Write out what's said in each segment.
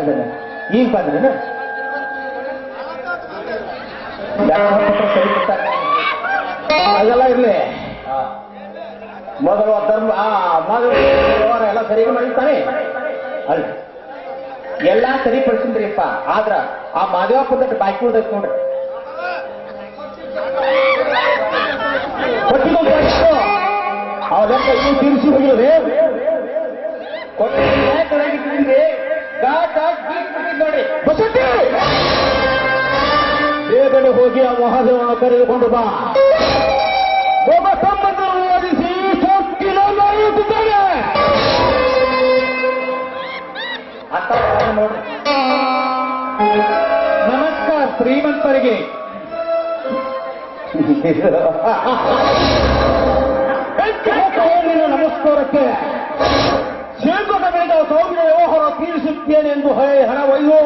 ಅದನ್ನ ಈಗ ಬಂದ್ರೇನ ಅದೆಲ್ಲ ಇರ್ಲಿ. ಮೊದಲು ಧರ್ಮ ಮೊದಲು ಎಲ್ಲ ಸರಿ ಮಾಡಿರ್ತಾನೆ ಅಲ್ಲ ಎಲ್ಲಾ ಸರಿಪಡಿಸಿದ್ರಿಪ್ಪ. ಆದ್ರ ಆ ಮಾದೇವಪ್ಪದ ಬಾಕಿ ಉಳ್ದೈತ್ ನೋಡ್ರಿ. ಅದಕ್ಕೆ ಇವು ತೀರಿಸಿ ಹೋಗಿರೋದೇ ನೋಡಿ ಬಸಟ್ಟಿ ಬೇಗನೆ ಹೋಗಿ ಆ ಮಹಾದೇವನ ಕರೆದುಕೊಂಡು ಬಾ. ಒಬ್ಬ ಸಂಬಂಧವನ್ನು ಓದಿಸಿ ಸೋಕ್ಕಿನ ನಡೆಯುತ್ತಿದ್ದಾನೆ. ನೋಡಿ ನಮಸ್ಕಾರ ಶ್ರೀಮಂತರಿಗೆ. ನಮಸ್ಕಾರಕ್ಕೆ ಶೇಖದ ಬೇಡ ಸೌಮ್ಯ ವ್ಯವಹಾರ ತೀರಿಸುತ್ತೇನೆ ಎಂದು ಹಣವಯ್ಯೋ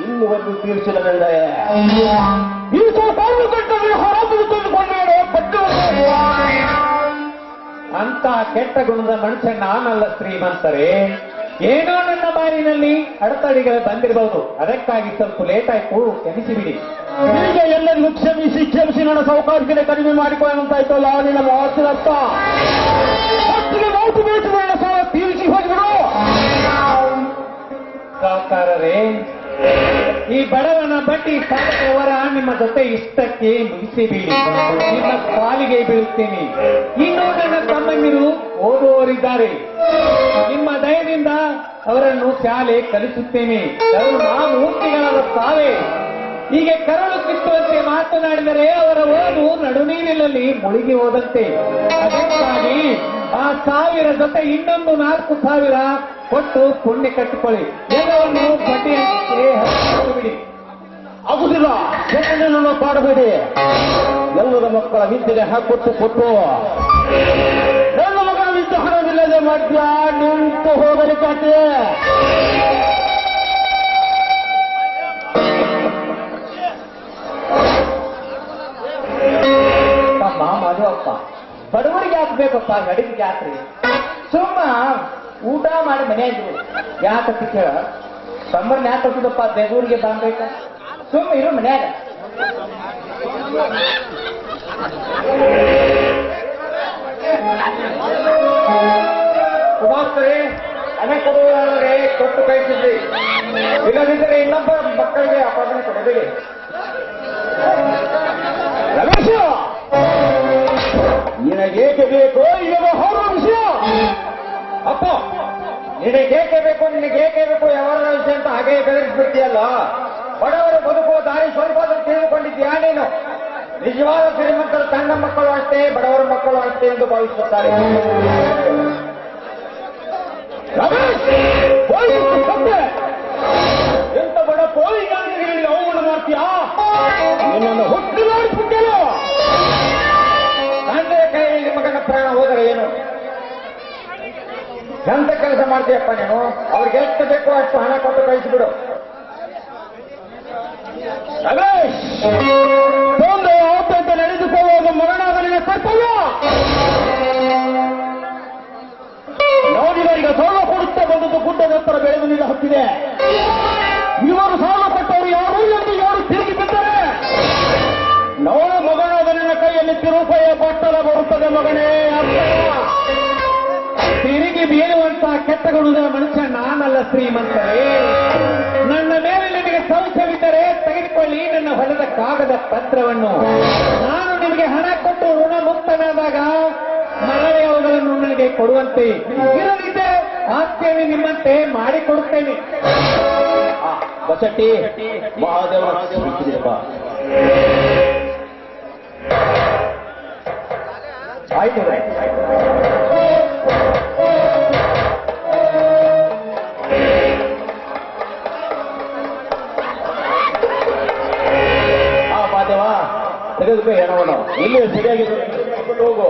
ಇನ್ನು ಒಂದು ತೀರಿಸಲಲ್ಲ. ಈ ಸಾವಿರ ಗಂಟೆ ಹೊರ ತೆಗೆದುಕೊಂಡೇ ಪಟ್ಟು ಅಂತ ಕೆಟ್ಟ ಗುಣದ ಮನುಷ್ಯ ನಾನಲ್ಲ ಶ್ರೀಮಂತರೇ. ಏನೋ ನನ್ನ ಬಾರಿನಲ್ಲಿ ಅಡೆತಡೆಗಳು ಬಂದಿರಬಹುದು, ಅದಕ್ಕಾಗಿ ಸ್ವಲ್ಪ ಲೇಟ್ ಆಯ್ತು, ಕ್ಷಮಿಸಿಬಿಡಿ. ಈಗ ಎಲ್ಲರಿಗೂ ಕ್ಷಮಿಸಿ ನನ್ನ ಸೌಕರ್ಯಕ್ಕೆ ಕಡಿಮೆ ಮಾಡಿಕೊಳ್ಳುವಂತಾಯ್ತು ಅಲ್ಲ ನಿನ್ನ ಮಾತಿನರ್ಥ. ಮಾತು ಬೇಟುಗಳ ಸಾಲ ತೀರಿಸಿ ಹೋಗಿಬಿಡು. ಸಾವುಕಾರರೇ, ಈ ಬಡವನ ಬಡ್ಡಿ ಸಾಲದವರ ನಿಮ್ಮ ಜೊತೆ ಇಷ್ಟಕ್ಕೆ ಮುಗಿಸಿಬಿಡಿ. ನಿಮ್ಮ ಕಾಲಿಗೆ ಬೀಳುತ್ತೇನೆ. ಇನ್ನೂ ನನ್ನ ತಮ್ಮಂದಿರು ಓದುವವರಿದ್ದಾರೆ. ನಿಮ್ಮ ದಯದಿಂದ ಅವರನ್ನು ಶಾಲೆ ಕಲಿಸುತ್ತೇನೆ. ಮೂರ್ತಿಗಳಾದ ಸಾವೆ ಹೀಗೆ ಕರಳು ಕಿತ್ತುವಂತೆ ಮಾತನಾಡಿದರೆ ಅವರ ಓದು ನಡುನೀರಿನಲ್ಲಿ ಮುಳುಗಿ ಹೋದಂತೆ. ಅದಕ್ಕಾಗಿ ಆ 1000 ಜೊತೆ ಇನ್ನೊಂದು 4000 ಕೊಟ್ಟು ಪುಣ್ಯ ಕಟ್ಟಿಕೊಳ್ಳಿ. ಎಲ್ಲವನ್ನು ಬಡ್ಡಿಯಂತೆ ಬಿಡಿ. ಆಗುದಿಲ್ಲ, ಹೆಣ್ಣನ್ನು ಪಾಡಬೇಡಿ. ಎಲ್ಲರ ಮಕ್ಕಳ ವಿದ್ಯೆಗೆ ಕೊಟ್ಟು ನನ್ನ ಮಗನ ವಿದ್ಯೆ ಹಣವಿಲ್ಲದೆ ಮಧ್ಯ ನಿಂತು ಹೋಗಲಿ ಕತೆ. ಮಾಧವಪ್ಪ, ಬಡವರಿಗೆ ಹಾಕ್ಬೇಕಪ್ಪ, ಗಡಿಗೆ ಹಾಕ್ರಿ. ಸುಮ್ಮ ಊಟ ಮಾಡಿ ಮನೆಯಾದ್ರು ಯಾಕತ್ತಿ ಕೇಳ. ಸಂಬರ್ನ ಯಾಕೆ ಕೊಟ್ಟಿದಪ್ಪ, ಬೆಂಗಳೂರಿಗೆ ಬಾಂಬೇಕ. ಸುಮ್ಮ ಇರೋ ಮನ್ಯಾಗ. ಕುಮಾರ್ಸ್ತಾರೆ ಹಣ ಕೊಡುವವರೇ ಕೊಟ್ಟು ಕಳಿಸಿದ್ರಿ. ಇಲ್ಲದಿದ್ದರೆ ಇನ್ನೊಬ್ಬ ಮಕ್ಕಳಿಗೆ ಅಪಾದನೆ ಕೊಡಬೇಡಿ. ರಮೇಶ, ನಿನಗೇಕೆ ಬೇಕೋ ಈಗ ಹೊರ ವಿಷಯ. ಅಪ್ಪ, ನಿನಗೇಕೆ ಬೇಕು ಯಾವರ ವಿಷಯ ಅಂತ ಹಾಗೆ ಬೆದರಿಸ್ಬಿಡ್ತೀಯಲ್ಲ. ಬಡವರು ಬದುಕುವ ದಾರಿ ಸ್ವಲ್ಪ ತಿಳಿದುಕೊಂಡಿದ್ಯಾ ನೀನು? ನಿಜವಾದ ಶ್ರೀಮಂತರು ತನ್ನ ಮಕ್ಕಳು ಅಷ್ಟೇ, ಬಡವರ ಮಕ್ಕಳು ಅಷ್ಟೇ ಎಂದು ಭಾವಿಸುತ್ತಾರೆ. ಎಂತ ಬಡ ಪೋಲಿಗಾರರಿಗೆ ಅವಮಾನ ಮಾಡ್ತೀಯಾ? ನಿನ್ನನ್ನು ಹುಟ್ಟಿ ಮಾಡಿಬಿಟ್ಟೇನು? ತಂದೆ ಕೈಯಲ್ಲಿ ಮಗನ ಪ್ರಾಣ ಹೋದರೆ ಏನು? ಎಂತ ಕೆಲಸ ಮಾಡ್ತೀಯಪ್ಪ ನೀನು? ಅವ್ರಿಗೆ ಎಷ್ಟು ಬೇಕೋ ಅಷ್ಟು ಹಣ ಕೊಟ್ಟು ಕಳಿಸಿಬಿಡು. ರಮೇಶ್, ತಂದೆ ಆತಂಕ ನಡೆದುಕೊಳ್ಳುವುದು ಮರಣಾಗಲಿನ ಕರ್ತವ್ಯ. ನಾವಿವರಿಗೆ ಸಾಲ ಕೊಡುತ್ತಾ ಬಂದದ್ದು ಗುಡ್ಡದ ಹತ್ತಿರ ಬೆಳೆದು ನಿಲ್ಲ ಹತ್ತಿದೆ. ಇವರು ಸಾಲ ಕೊಟ್ಟವರು ಯಾರು ಎಂದು ಯಾರು ತಿರುಗಿ ಬಿದ್ದರೆ ನೋಡ ಮಗನಾದ ನಿನ್ನ ಕೈಯಲ್ಲಿ ತಿರುಪಾಯ ಬಟ್ಟಲ ಬರುತ್ತದೆ ಮಗನೇ. ತಿರುಗಿ ಬೀಳುವಂತ ಕೆಟ್ಟ ಗುಣದ ಮನುಷ್ಯ ನಾನಲ್ಲ ಶ್ರೀಮಂತರೇ. ನನ್ನ ಮೇಲೆ ನಿಮಗೆ ಸಂಶಯವಿದ್ದರೆ ತೆಗೆದುಕೊಳ್ಳಿ ನನ್ನ ಹೊಲದ ಕಾಗದ ಪತ್ರವನ್ನು. ನಾನು ನಿಮಗೆ ಹಣ ಕೊಟ್ಟು ಋಣ ಮುಕ್ತನಾದಾಗ ಮರಳಿ ಅವುಗಳನ್ನು ನನಗೆ ಕೊಡುವಂತೆ, ಇರಲಿದ್ದೆ ಆಸ್ತಿಯನ್ನು ನಿಮ್ಮಂತೆ ಮಾಡಿಕೊಡುತ್ತೇನೆ. ಬಸಟ್ಟಿ, ಮಹಾದೇವ ಆಯ್ತು. ತೆಗೆದುಕೋ ಹಣವನ್ನು. ಇಲ್ಲಿ ಸರಿಯಾಗಿ ಹೋಗು.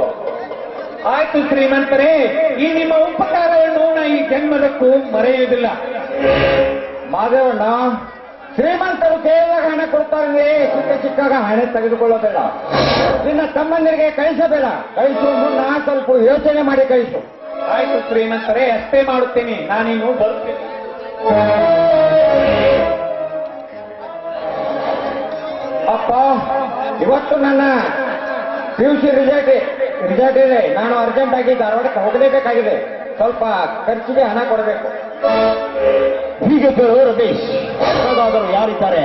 ಆಯ್ತು ಶ್ರೀಮಂತರೇ, ಈ ನಿಮ್ಮ ಉಪಕಾರವನ್ನು ಈ ಜನ್ಮದಕ್ಕೂ ಮರೆಯುವುದಿಲ್ಲ. ಮಾಧವಣ್ಣ, ಶ್ರೀಮಂತರು ಕೇಳಿದಾಗ ಹಣ ಕೊಡ್ತಾರೆ, ಚಿಕ್ಕಾಗ ಹಣ ತೆಗೆದುಕೊಳ್ಳಬೇಡ. ನಿನ್ನ ತಮ್ಮಂದಿರಿಗೆ ಕಳಿಸಬೇಡ. ಕಳಿಸುವ ಮುನ್ನ ಸ್ವಲ್ಪ ಯೋಚನೆ ಮಾಡಿ ಕಳಿಸು. ಆಯ್ತು ಶ್ರೀಮಂತರೇ, ಅಷ್ಟೇ ಮಾಡುತ್ತೇನೆ. ನಾನಿನ್ನು ಬರುತ್ತೇನೆ. ಅಪ್ಪ, ಇವತ್ತು ನನ್ನ PUC ರಿಸಲ್ಟ್ ಇದೆ. ನಾನು ಅರ್ಜೆಂಟ್ ಆಗಿ ಧಾರವಾಡಕ್ಕೆ ಹೋಗಲೇಬೇಕಾಗಿದೆ. ಸ್ವಲ್ಪ ಖರ್ಚಿಗೆ ಹಣ ಕೊಡಬೇಕು. ಹೀಗೆ ಕೇಳು ರಮೇಶ್, ಯಾರಾದರೂ ಯಾರಿದ್ದಾರೆ?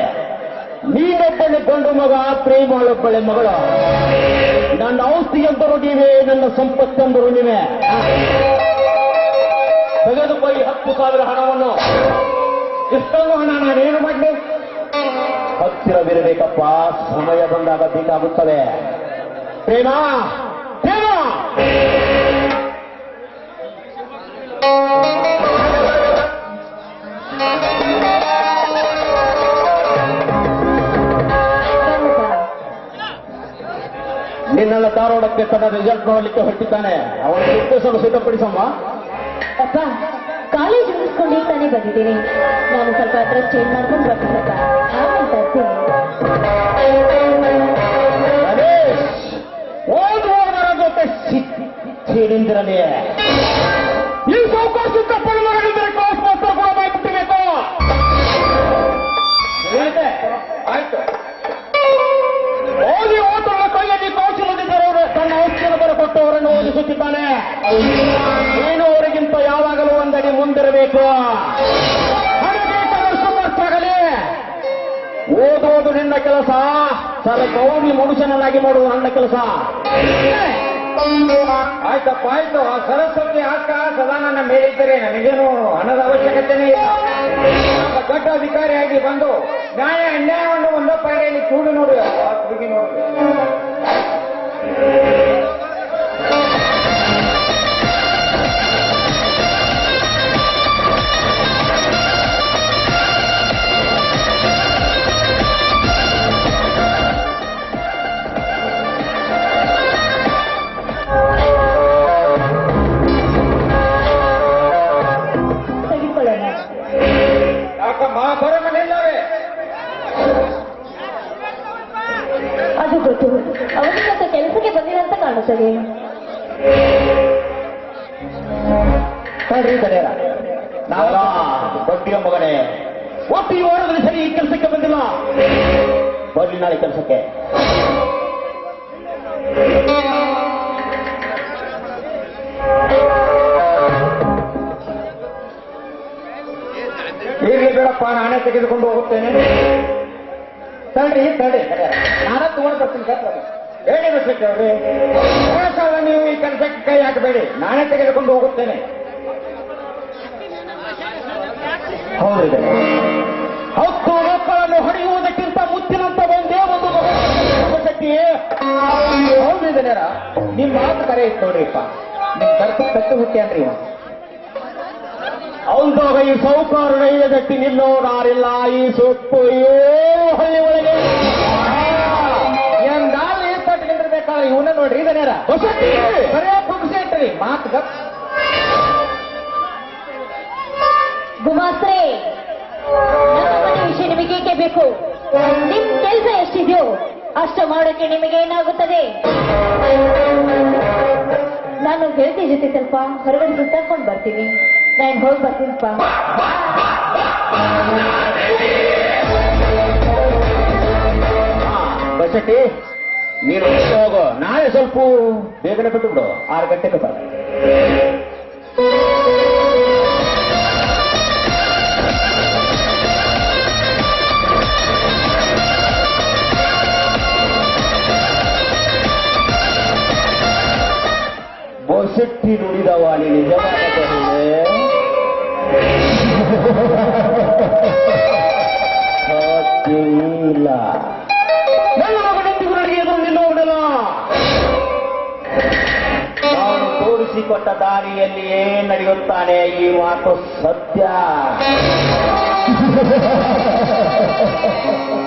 ನೀನೊಬ್ಬಳೆ ಗಂಡು ಮಗ, ಪ್ರೇಮಳೊಬ್ಬಳೆ ಮಗಳು. ನನ್ನ ಔಷಧಿ ಎಂದರು ನೀವೇ, ನನ್ನ ಸಂಪತ್ತೆಂದರು ನೀವೇ. ತೆಗೆದುಕೊಳ್ಳಿ 10,000 ಹಣವನ್ನು. ಇಷ್ಟೊಂದು ಹಣ ನಾನೇನು ಮಾಡಲಿ? ಹತ್ತಿರವಿರಬೇಕಪ್ಪ, ಸಮಯ ಬಂದಾಗ ಬೇಕಾಗುತ್ತದೆ. ಪ್ರೇಮ ಪ್ರೇಮ, ನಿನ್ನೆಲ್ಲ ಧಾರವಾಡಕ್ಕೆ ತನ್ನ ರಿಸಲ್ಟ್ ನೋಡಲಿಕ್ಕೆ ಹೊರಟಿದ್ದಾನೆ. ಅವನ ಉದ್ದೇಶವನ್ನು ಸಿದ್ಧಪಡಿಸಮ್ಮ. ಅಪ್ಪ, ಕಾಲೇಜ್ ಮುಗಿಸ್ಕೊಂಡು ತಾನೇ ಬಂದಿದ್ದೀನಿ. ನಾನು ಸ್ವಲ್ಪ ಡ್ರೆಸ್ ಚೇಂಜ್ ಮಾಡ್ಕೊಂಡು ಬರ್ತೀನಪ್ಪ, ಆಮೇಲೆ ತರ್ತೀನಿ. ರಮೇಶ್, ಓದುವವರ ಜೊತೆ ಸೇರಿಂದಿರಲಿ. ಈ ಸಾವುಕಾರ ಸಿದ್ದಪ್ಪನ ಮಗನಿದ್ದರೆ ಕ್ಲಾಸ್ ಮಾಸ್ಟರ್ ಕೂಡ ಬಾಯ್ಬಿಟ್ಟಿಬೇಕು. ಆಯ್ತು. ಓದಿ ಓದುವ ಕೈಯಲ್ಲಿ ಕೌಶಲ್ಯದಿದ್ದವರು ತನ್ನ ಔಷಧಿಯನ್ನು ಬರಕೊಟ್ಟವರನ್ನು ಓದಿಸುತ್ತಿದ್ದಾನೆ. ಏನು ಅವರಿಗಿಂತ ಯಾವಾಗಲೂ ಒಂದಡಿ ಮುಂದಿರಬೇಕು. ಆಗಲಿ ಓದುವುದು ನಿನ್ನ ಕೆಲಸ, ಕೌನಿ ಮನುಷ್ಯನನ್ನಾಗಿ ಮಾಡುವುದು ನನ್ನ ಕೆಲಸ. ಆಯ್ತಪ್ಪ, ಆಯ್ತು. ಆ ಸರಸ್ವತಿ ಅಕ್ಕ ಸದಾ ನನ್ನ ಮೇಲಿದ್ದರೆ ನನಗೇನು ಹಣದ ಅವಶ್ಯಕತೆನೇ ಇಲ್ಲ. ದೊಡ್ಡ ಅಧಿಕಾರಿಯಾಗಿ ಬಂದು ನ್ಯಾಯ ಅನ್ಯಾಯವನ್ನು ಒಂದೋ ಪಾಯಿಯಲ್ಲಿ ಕೂಡಿ ನೋಡಿ ಕೂಗಿ ನೋಡಿ. ತೆಗೆದುಕೊಳ್ಳೋಣ. ಯಾಕಮ್ಮ ಬರೋ ಮನೆಯಿಲ್ಲವೇ? ಅದು ಗೊತ್ತು, ಅವನಿಗೆ ಕೆಲಸಕ್ಕೆ ಬಂದಿರಂತ ಕಾಣುತ್ತದೆ. ಬಡ್ಡಿಯ ಮಗನೇ, ಒಟ್ಟು ಈ ವಾರದಲ್ಲಿ ಸರಿ ಈ ಕೆಲಸಕ್ಕೆ ಬಂದಿಲ್ಲ. ಬರ್ಲಿ ನಾಳೆ ಕೆಲಸಕ್ಕೆ. ಇರ್ಲಿ ಬೇಡಪ್ಪ, ನಾನೇ ತೆಗೆದುಕೊಂಡು ಹೋಗುತ್ತೇನೆ. ತಡಿ ನಾನೇ ತಗೊಂಡು ಬರ್ತೀನಿ. ಹೇಳಿ ಬಸ್ಲಿಕ್ಕೆ ಅವ್ರಿ, ನೀವು ಈ ಕೆಲಸಕ್ಕೆ ಕೈ ಹಾಕಬೇಡಿ, ನಾನೇ ತೆಗೆದುಕೊಂಡು ಹೋಗುತ್ತೇನೆ. ಹೌದಿದೆ, 10 ಮಕ್ಕಳನ್ನು ಹೊಡೆಯುವುದಕ್ಕಿಂತ ಮುಚ್ಚಿನಂತ ಒಂದೇ ಒಂದು ಶಕ್ತಿ. ಹೌದಿದೆ, ನಿಮ್ಮ ಮಾತು ಕರೆ ಇತ್ತು ನೋಡ್ರಿಪ್ಪ. ನಿಮ್ ಕರ್ತು ಕಟ್ಟು ಹುಟ್ಟ್ಯಾನ್ರಿ ಇವ. ಅವನ್ದಾಗ ಈ ಸೌಕಾರ ದಟ್ಟಿ ನಿಲ್ಲೋದಾರಿಲ್ಲ. ಈ ಸೊಪ್ಪು ಹಳ್ಳಿ ಒಳಗೆ ಏನ್ ದಾಲ್ ಏನ್ ತಟ್ಟಿರ್ಬೇಕಾದ್ರೆ ಇವನ್ನ ನೋಡ್ರಿ. ಇದನ್ಯಾರ ಬರೇ ಪುಗ್ಸೆ ಇಟ್ರಿ ಮಾತು ಗಪ್. ಗುಮಾಸ್ತ್ರೆ, ನಮ್ಮ ಮನೆ ವಿಷಯ ನಿಮಗೇಕೆ ಬೇಕು? ನಿಮ್ ಕೆಲಸ ಎಷ್ಟಿದೆಯೋ ಅಷ್ಟು ಮಾಡೋಕೆ ನಿಮಗೆ ಏನಾಗುತ್ತದೆ? ನಾನು ಗೆಳತಿ ಜೊತೆ ಸ್ವಲ್ಪ ಹೊರಗಡೆ ಸುತ್ತಾಡ್ಕೊಂಡು ಬರ್ತೀನಿ. ನಾನು ಹೋಗಿ ಬರ್ತೀನಪ್ಪ. ಬಸಟ್ಟಿ, ನೀನು ಹೋಗೋ. ನಾಳೆ ಸ್ವಲ್ಪ ಬೇಗನೆ ಬಿಟ್ಟು ಬಿಡು, 6 ಗಂಟೆಗೆ ಬರ. ಬಸಟ್ಟಿ ನುಡಿದವ ನೀನು ನಿಜವಾದ ಇಲ್ಲ. ನನ್ನ ಮಗನೊಂದಿಗೂ ನನಗೆ ಎದುರು ನಿಲ್ಲುವುದಿಲ್ಲ. ನಾನು ತೋರಿಸಿಕೊಟ್ಟ ದಾರಿಯಲ್ಲಿಯೇ ನಡೆಯುತ್ತಾನೆ. ಈ ಮಾತು ಸತ್ಯ.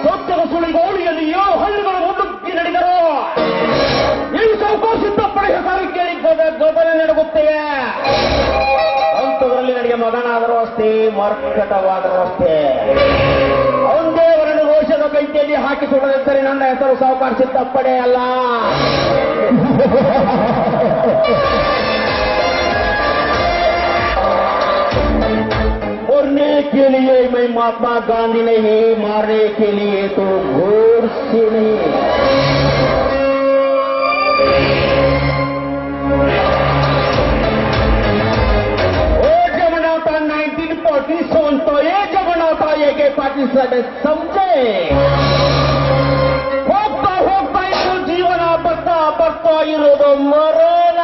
ಸತ್ಯದ ಸುಳಿಗೋಳಿಯಲ್ಲಿ 7 ಹಳ್ಳಿಗಳು ಮುನ್ನುಗ್ಗಿ ನಡೆದರು. ಈ ಸಾವುಕಾರ ಸಿದ್ದಪ್ಪನ ಹೆಸರು ಕೇಳಿ ಗದನೆ ನಡುಗುತ್ತೇವೆ. ಅಂಥದ್ರಲ್ಲಿ ನನಗೆ ಮಗನಾದರೂ ಅಷ್ಟೇ, ಮರ್ಕಟವಾದರೂ ಅಷ್ಟೇ. ಒಂದೇ ಅವರನ್ನು ರೋಷದ ಬೆಂಕಿಯಲ್ಲಿ ಹಾಕಿ ಸುಡದಿದ್ದರೆ ನನ್ನ ಹೆಸರು ಸಾವುಕಾರ ಸಿದ್ದಪ್ಪನೇ ಅಲ್ಲ. और जीने के लिए मैं महात्मा गांधी नहीं, मारने के लिए तो घोर से नहीं। वो जमाना होता 1947 तो ये जमाना होता ये के पाकिस्तान समझे। ಹೋಗ್ತಾ ಹೋಗ್ತಾ ಇದ್ದು ಜೀವನ ಬರ್ತಾ ಬರ್ತಾ ಇರೋದು ಮರಣ.